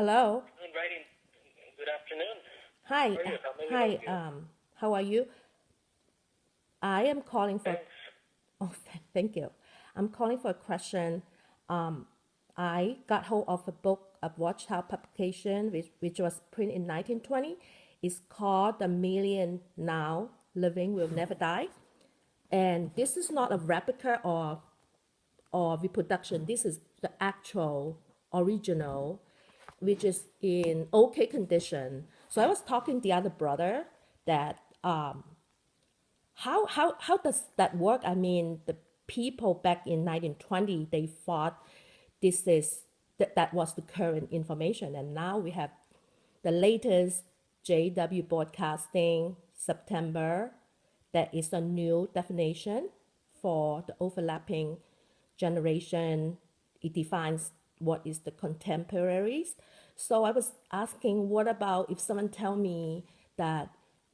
Hello. Writing. Good afternoon. How Hi. are you? How may we help Hi. you? How are you? I am calling for. Thanks. Oh, thank you. I'm calling for a question. Um, I got hold of a book, a Watchtower publication, which was printed in 1920. It's called "The Million Now Living Will Never Die," and this is not a replica or reproduction. This is the actual original, which is in okay condition. So I was talking to the other brother that how does that work? I mean, the people back in 1920 they thought that was the current information, and now we have the latest JW broadcasting September. That is a new definition for the overlapping generation. It defines what is the contemporaries. So I was asking, what about if someone tell me that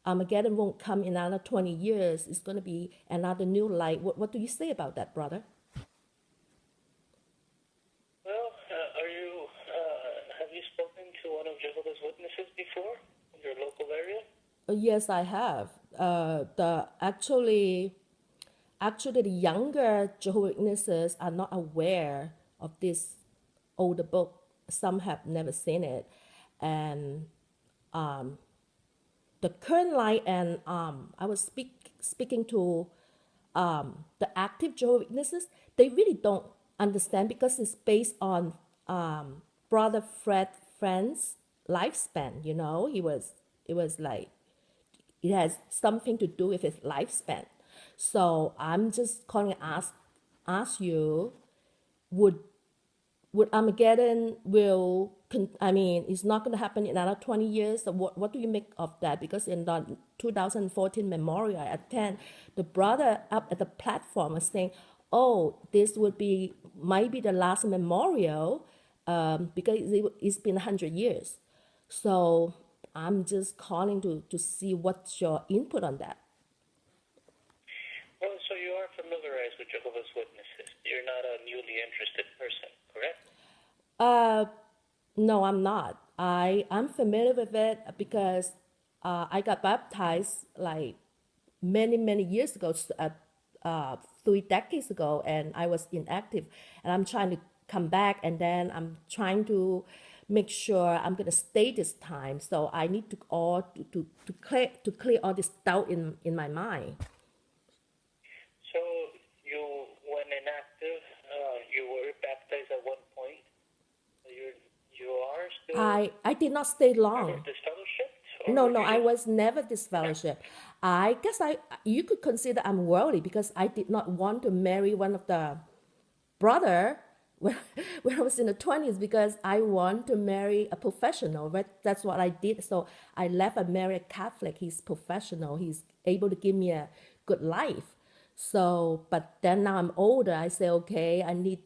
Armageddon won't come in another 20 years, it's going to be another new light. What do you say about that, brother? Well, have you spoken to one of Jehovah's Witnesses before in your local area? Yes, I have. Actually, the younger Jehovah's Witnesses are not aware of this older book. Some have never seen it, and the current light. And I was speaking to the active Jehovah's Witnesses. They really don't understand because it's based on brother Fred Friend's lifespan. It was like it has something to do with his lifespan. So I'm just calling to ask you, would would Armageddon I mean, it's not going to happen in another 20 years. So what do you make of that? Because in the 2014 memorial I attend, the brother up at the platform was saying, oh, this might be the last memorial because it's been 100 years. So I'm just calling to see what's your input on that. Well, so you are familiarized with Jehovah's Witnesses. You're not a newly interested person, correct? Uh, no, I'm not. I'm familiar with it because I got baptized like many years ago, 3 decades ago, and I was inactive, and I'm trying to come back, and then I'm trying to make sure I'm gonna stay this time. So I need to clear all this doubt in my mind. So you, when inactive, you were baptized at one point. So you are still I did not stay never long. disfellowshipped, or No, would no, you I just? was never disfellowship. I guess you could consider I'm worldly because I did not want to marry one of the brother when, when I was in the 20s because I want to marry a professional. But that's what I did. So I left and married a Catholic. He's professional. He's able to give me a good life. So, but then now I'm older. I say, okay, I need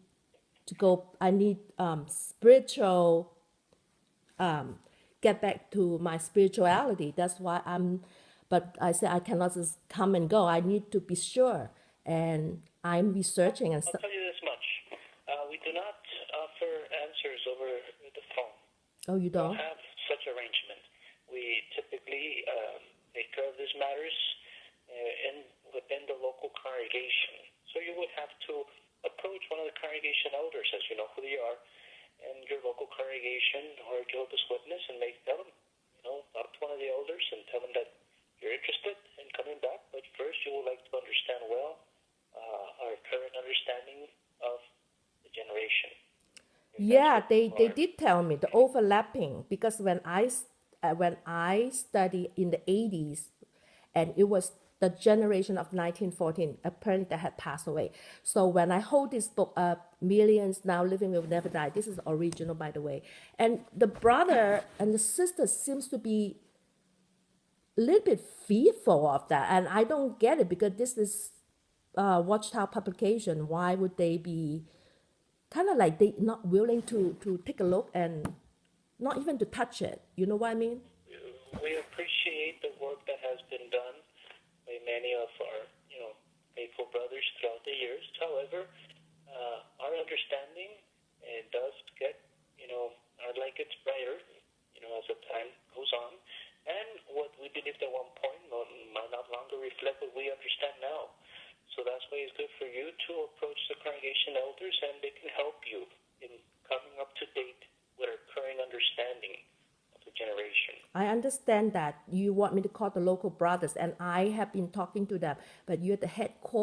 to go. I need spiritual get back to my spirituality. That's why but I say I cannot just come and go. I need to be sure. And I'm researching and I'll stuff. tell you this much. We do not offer answers over the phone. Oh, you We don't don't? have such arrangement. We typically take care of these matters within the local congregation. So you would have to approach one of the congregation elders, as you know who they are, and your local congregation or Jehovah's Witness, and tell them, talk to one of the elders and tell them that you're interested in coming back, but first you would like to understand well our current understanding of the generation. If that's Yeah, what you they are. did tell me the overlapping because when I studied in the 80s, and it was the generation of 1914 apparently that had passed away. So when I hold this book up, Millions Now Living Will Never Die, this is original by the way, and the brother and the sister seems to be a little bit fearful of that, and I don't get it because this is Watchtower publication. Why would they be kind of like they not willing to take a look and not even to touch it? You know what I mean? We appreciate the work that has been done by many of our, faithful brothers throughout the years. However, our understanding does get, like gets brighter, as the time goes on. And what we believed at one point might not longer reflect what we understand now. So that's why it's good for you to approach the congregation elders, and they can help you in coming up to date with our current understanding of the generation. I understand that you want me to call the local brothers, and I have been talking to them, but you're the headquarters.